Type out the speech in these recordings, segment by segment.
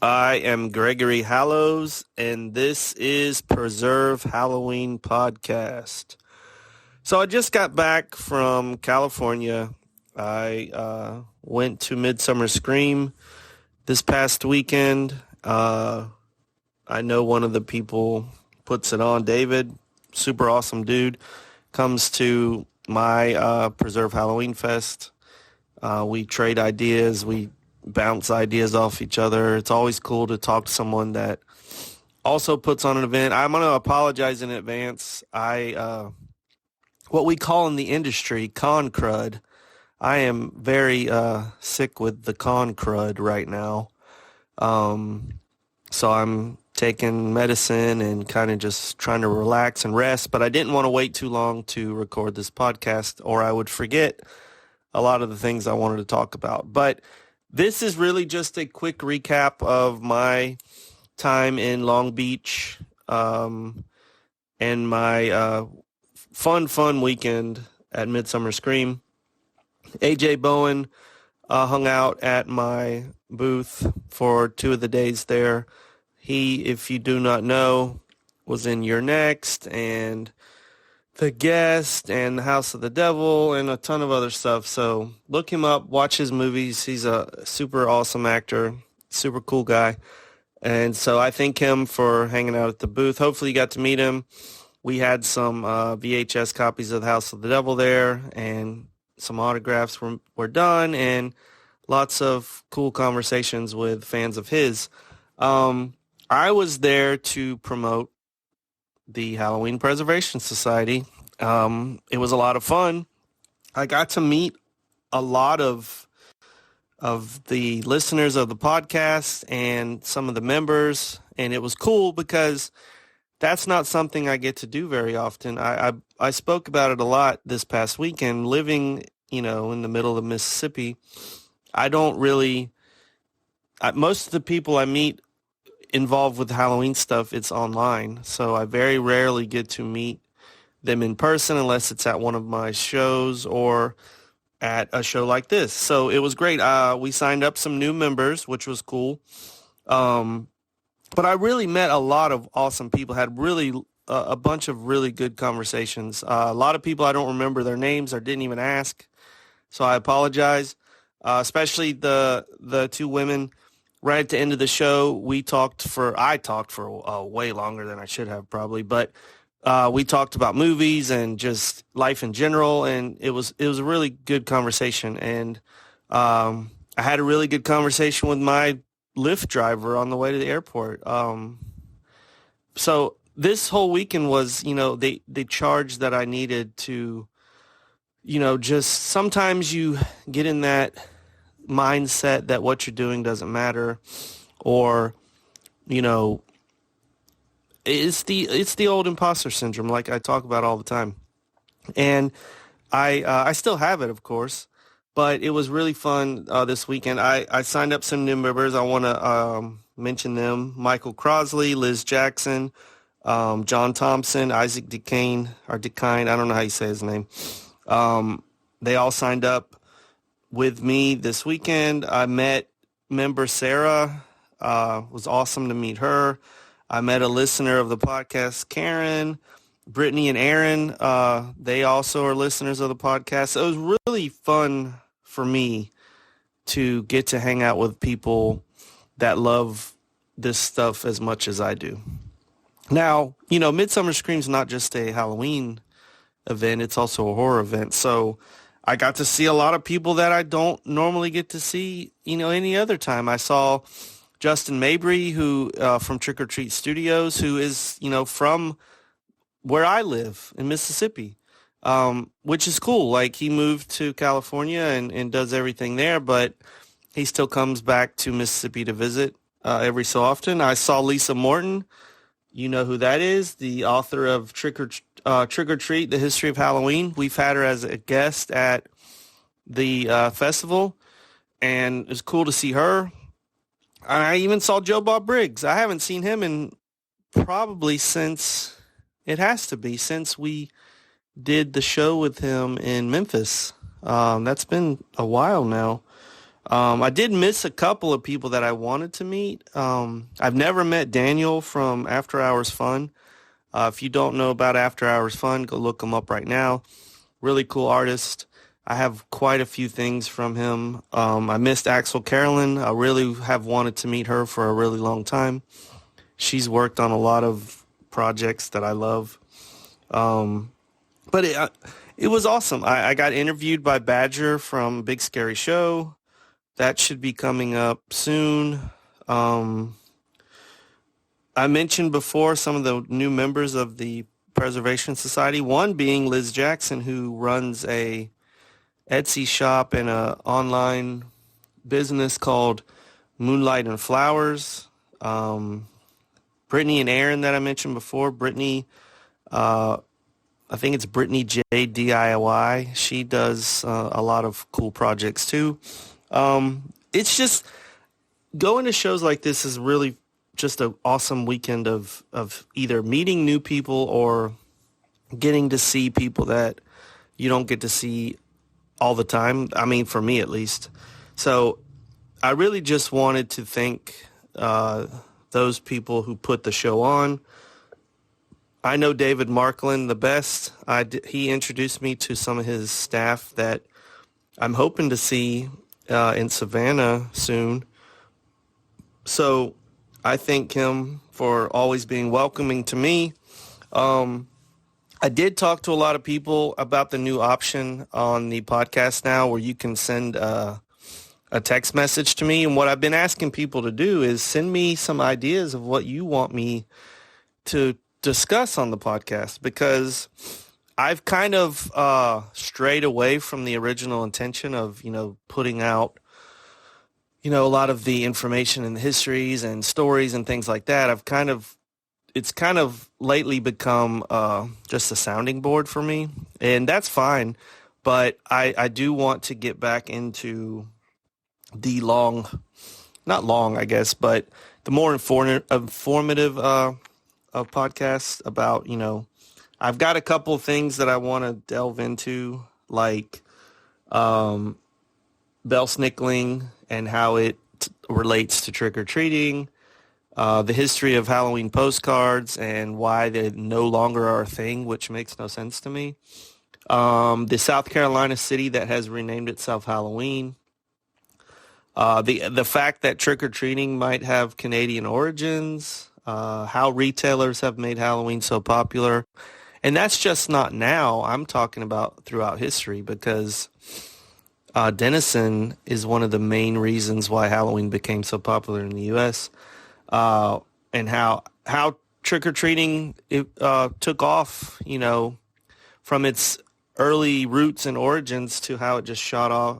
I am Gregory Hallows, and this is Preserve Halloween Podcast. So I just got back from California. I went to Midsummer Scream this past weekend. I know one of the people puts it on, David, super awesome dude, comes to my Preserve Halloween Fest. We trade ideas. We bounce ideas off each other. It's always cool to talk to someone that also puts on an event. I'm going to apologize in advance. What we call in the industry con crud. I am very sick with the con crud right now. So I'm taking medicine and kind of just trying to relax and rest, but I didn't want to wait too long to record this podcast or I would forget a lot of the things I wanted to talk about. But this is really just a quick recap of my time in Long Beach and my fun weekend at Midsummer Scream. AJ Bowen hung out at my booth for 2 of the days there. He, if you do not know, was in You're Next and The Guest and The House of the Devil and a ton of other stuff. So look him up, watch his movies. He's a super awesome actor, super cool guy. And so I thank him for hanging out at the booth. Hopefully you got to meet him. We had some VHS copies of The House of the Devil there and some autographs were done and lots of cool conversations with fans of his. I was there to promote the Halloween Preservation Society. It was a lot of fun. I got to meet a lot of the listeners of the podcast and some of the members, and it was cool because that's not something I get to do very often. I spoke about it a lot this past weekend. Living, in the middle of Mississippi, I don't really. Most of the people I meet involved with Halloween stuff, it's online. So I very rarely get to meet them in person unless it's at one of my shows or at a show like this. So it was great. We signed up some new members, which was cool. But I really met a lot of awesome people, had really a bunch of really good conversations. A lot of people I don't remember their names or didn't even ask. So I apologize, especially the 2 women. Right at the end of the show, I talked for way longer than I should have probably, but we talked about movies and just life in general, and it was a really good conversation. And I had a really good conversation with my Lyft driver on the way to the airport. So this whole weekend was, the charge that I needed to, just sometimes you get in that mindset that what you're doing doesn't matter, or it's the old imposter syndrome, like I talk about all the time, and I still have it, of course, but it was really fun this weekend. I signed up some new members. I want to mention them: Michael Crosley, Liz Jackson, John Thompson, Isaac DeCane, I don't know how you say his name. They all signed up with me this weekend. I met member Sarah. Was awesome to meet her. I met a listener of the podcast, Karen, Brittany, and Aaron. They also are listeners of the podcast. So it was really fun for me to get to hang out with people that love this stuff as much as I do. Now, Midsummer Scream's not just a Halloween event. It's also a horror event. So I got to see a lot of people that I don't normally get to see, any other time. I saw Justin Mabry, who from Trick or Treat Studios, who is, from where I live in Mississippi, which is cool. Like, he moved to California and does everything there, but he still comes back to Mississippi to visit every so often. I saw Lisa Morton. You know who that is, the author of Trick or Treat, The History of Halloween. We've had her as a guest at the festival, and it's cool to see her. I even saw Joe Bob Briggs. I haven't seen him in probably since we did the show with him in Memphis. That's been a while now. I did miss a couple of people that I wanted to meet. I've never met Daniel from After Hours Fun. If you don't know about After Hours Fun, go look him up right now. Really cool artist. I have quite a few things from him. I missed Axel Carolyn. I really have wanted to meet her for a really long time. She's worked on a lot of projects that I love. But it was awesome. I got interviewed by Badger from Big Scary Show. That should be coming up soon. I mentioned before some of the new members of the Preservation Society, one being Liz Jackson, who runs a Etsy shop and a online business called Moonlight and Flowers. Brittany and Aaron that I mentioned before. Brittany, I think it's Brittany J DIY. She does a lot of cool projects too. It's just going to shows like this is really just an awesome weekend of either meeting new people or getting to see people that you don't get to see all the time. I mean, for me at least. So I really just wanted to thank those people who put the show on. I know David Markland the best. He introduced me to some of his staff that I'm hoping to see in Savannah soon. So I thank him for always being welcoming to me. I did talk to a lot of people about the new option on the podcast now where you can send a text message to me. And what I've been asking people to do is send me some ideas of what you want me to discuss on the podcast, because I've kind of strayed away from the original intention of, putting out, a lot of the information and the histories and stories and things like that. It's kind of lately become just a sounding board for me, and that's fine. But I do want to get back into the not long, I guess, but the more informative of podcasts about, I've got a couple of things that I want to delve into, like bell snickling and how it relates to trick-or-treating, the history of Halloween postcards and why they no longer are a thing, which makes no sense to me. The South Carolina city that has renamed itself Halloween. The fact that trick-or-treating might have Canadian origins, how retailers have made Halloween so popular. And that's just not now. I'm talking about throughout history, because Denison is one of the main reasons why Halloween became so popular in the U.S. And how trick-or-treating took off, from its early roots and origins to how it just shot off.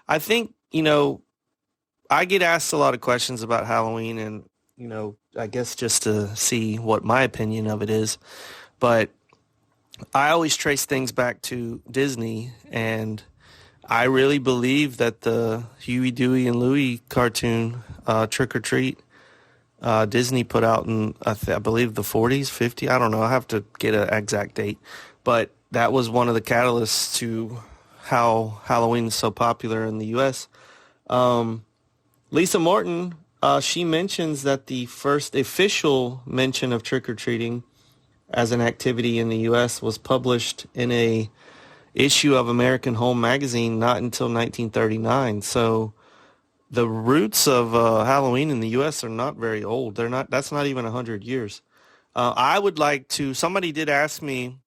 I think, I get asked a lot of questions about Halloween, and, I guess just to see what my opinion of it is. But I always trace things back to Disney, and I really believe that the Huey, Dewey, and Louie cartoon, Trick or Treat, Disney put out in, I believe, the 40s, 50s. I don't know. I have to get an exact date. But that was one of the catalysts to how Halloween is so popular in the U.S. Lisa Morton, she mentions that the first official mention of trick-or-treating as an activity in the U.S. was published in a issue of American Home magazine not until 1939. So the roots of Halloween in the U.S. are not very old. That's not even 100 years. I would like to, somebody did ask me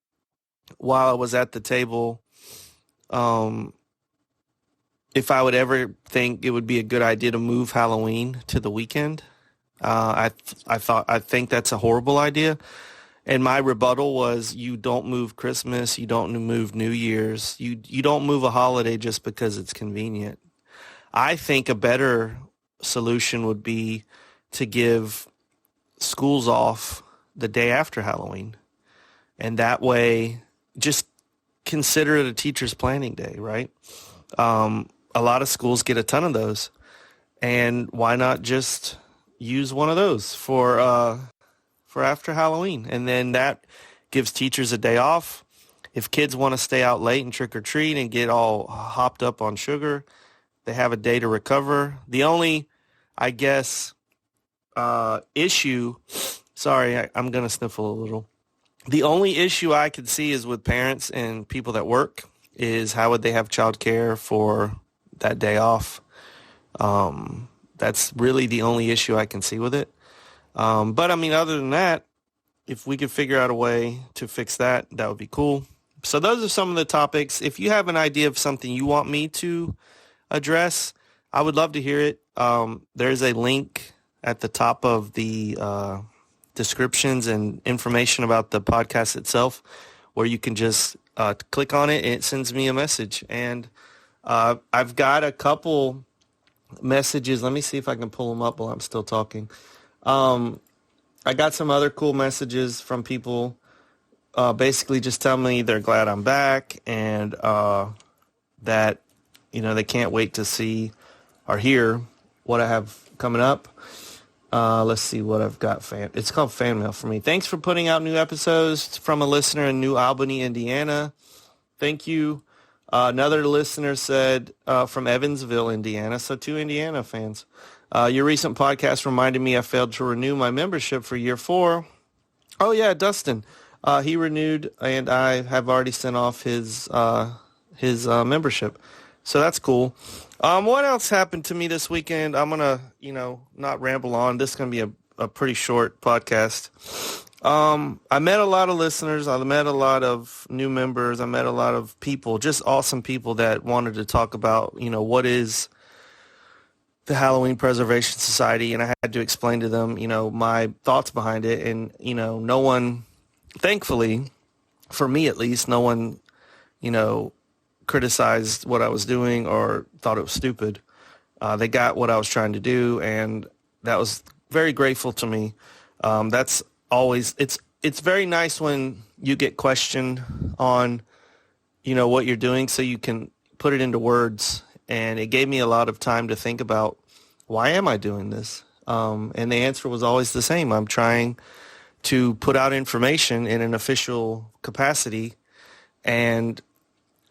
while I was at the table, if I would ever think it would be a good idea to move Halloween to the weekend. I think that's a horrible idea. And my rebuttal was, you don't move Christmas, you don't move New Year's, you don't move a holiday just because it's convenient. I think a better solution would be to give schools off the day after Halloween. And that way, just consider it a teacher's planning day, right? A lot of schools get a ton of those. And why not just use one of those for after Halloween? And then that gives teachers a day off. If kids want to stay out late and trick or treat and get all hopped up on sugar, They have a day to recover. The only, I guess, issue, sorry, I'm going to sniffle a little. The only issue I could see is with parents and people that work is how would they have childcare for that day off? That's really the only issue I can see with it. But I mean, other than that, if we could figure out a way to fix that, that would be cool. So those are some of the topics. If you have an idea of something you want me to address, I would love to hear it. There's a link at the top of the descriptions and information about the podcast itself where you can just click on it and it sends me a message. And I've got a couple messages. Let me see if I can pull them up while I'm still talking. I got some other cool messages from people basically just telling me they're glad I'm back and that, they can't wait to see or hear what I have coming up. Let's see what I've got. It's called Fan Mail for me. Thanks for putting out new episodes from a listener in New Albany, Indiana. Thank you. Another listener said from Evansville, Indiana. So 2 Indiana fans. Your recent podcast reminded me I failed to renew my membership for year 4. Oh, yeah, Dustin. He renewed, and I have already sent off his membership. So that's cool. What else happened to me this weekend? I'm going to, not ramble on. This is going to be a pretty short podcast. I met a lot of listeners. I met a lot of new members. I met a lot of people, just awesome people that wanted to talk about, what is the Halloween Preservation Society. And I had to explain to them, my thoughts behind it. And, no one, thankfully, for me at least, no one, criticized what I was doing or thought it was stupid. They got what I was trying to do, and that was very grateful to me. That's always, it's very nice when you get questioned on, what you're doing so you can put it into words. And it gave me a lot of time to think about, why am I doing this? And the answer was always the same. I'm trying to put out information in an official capacity, and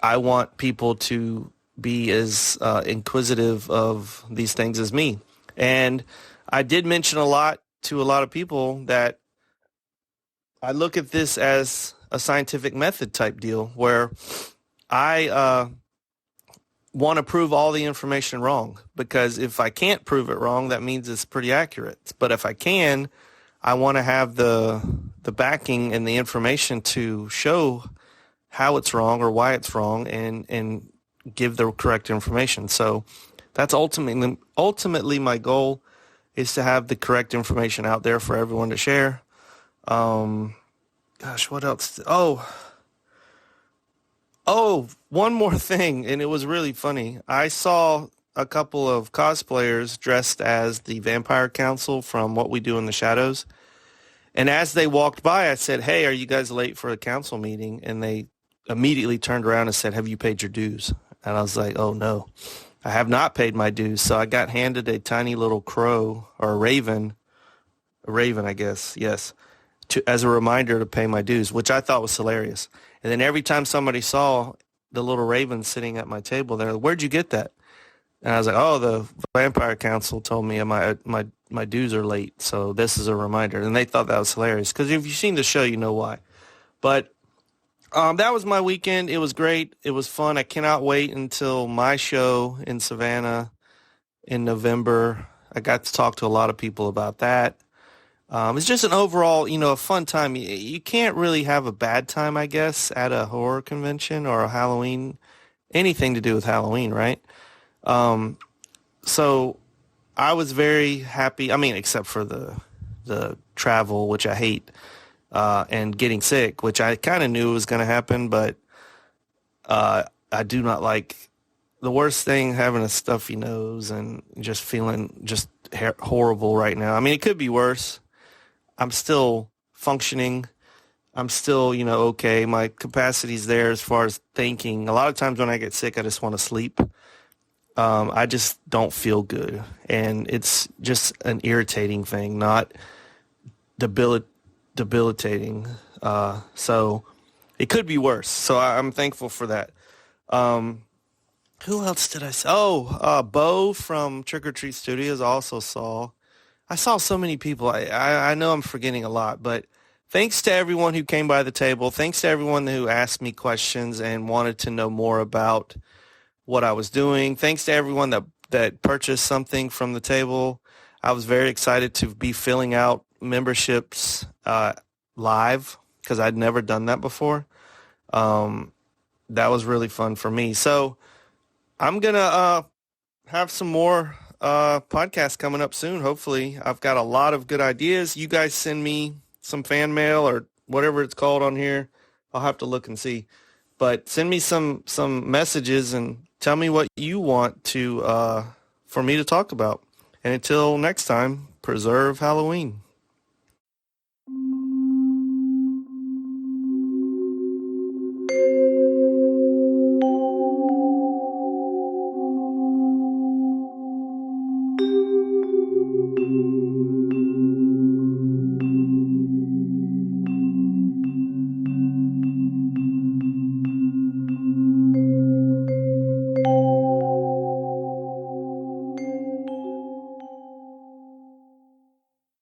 I want people to be as inquisitive of these things as me. And I did mention a lot to a lot of people that I look at this as a scientific method type deal where I want to prove all the information wrong, because if I can't prove it wrong, that means it's pretty accurate. But if I can, I want to have the backing and the information to show how it's wrong or why it's wrong and give the correct information. So that's ultimately my goal, is to have the correct information out there for everyone to share. Gosh, what else? Oh, one more thing, and it was really funny. I saw a couple of cosplayers dressed as the Vampire Council from What We Do in the Shadows. And as they walked by, I said, "Hey, are you guys late for a council meeting?" And they immediately turned around and said, "Have you paid your dues?" And I was like, "Oh no, I have not paid my dues." So I got handed a tiny little crow, or a raven, I guess, yes, as a reminder to pay my dues, which I thought was hilarious. And then every time somebody saw the little raven sitting at my table, they're like, "Where'd you get that?" And I was like, "Oh, the Vampire Council told me my dues are late, so this is a reminder." And they thought that was hilarious, because if you've seen the show, you know why. But that was my weekend. It was great. It was fun. I cannot wait until my show in Savannah in November. I got to talk to a lot of people about that. It's just an overall, a fun time. You can't really have a bad time, I guess, at a horror convention or a Halloween, anything to do with Halloween, right? So I was very happy. I mean, except for the travel, which I hate. And getting sick, which I kind of knew was going to happen, but I do not like the worst thing, having a stuffy nose and just feeling just horrible right now. I mean, it could be worse. I'm still functioning. I'm still, okay. My capacity's there as far as thinking. A lot of times when I get sick, I just want to sleep. I just don't feel good. And it's just an irritating thing, not debilitating. So it could be worse. So I'm thankful for that. Who else did I see? Oh, Bo from Trick or Treat Studios also saw. I saw so many people. I know I'm forgetting a lot, but thanks to everyone who came by the table. Thanks to everyone who asked me questions and wanted to know more about what I was doing. Thanks to everyone that purchased something from the table. I was very excited to be filling out memberships live because I'd never done that before. Um, that was really fun for me. So I'm gonna have some more podcasts coming up soon. Hopefully, I've got a lot of good ideas. You guys send me some fan mail or whatever it's called on here. I'll have to look and see. But send me some messages and tell me what you want to for me to talk about. And until next time, preserve Halloween.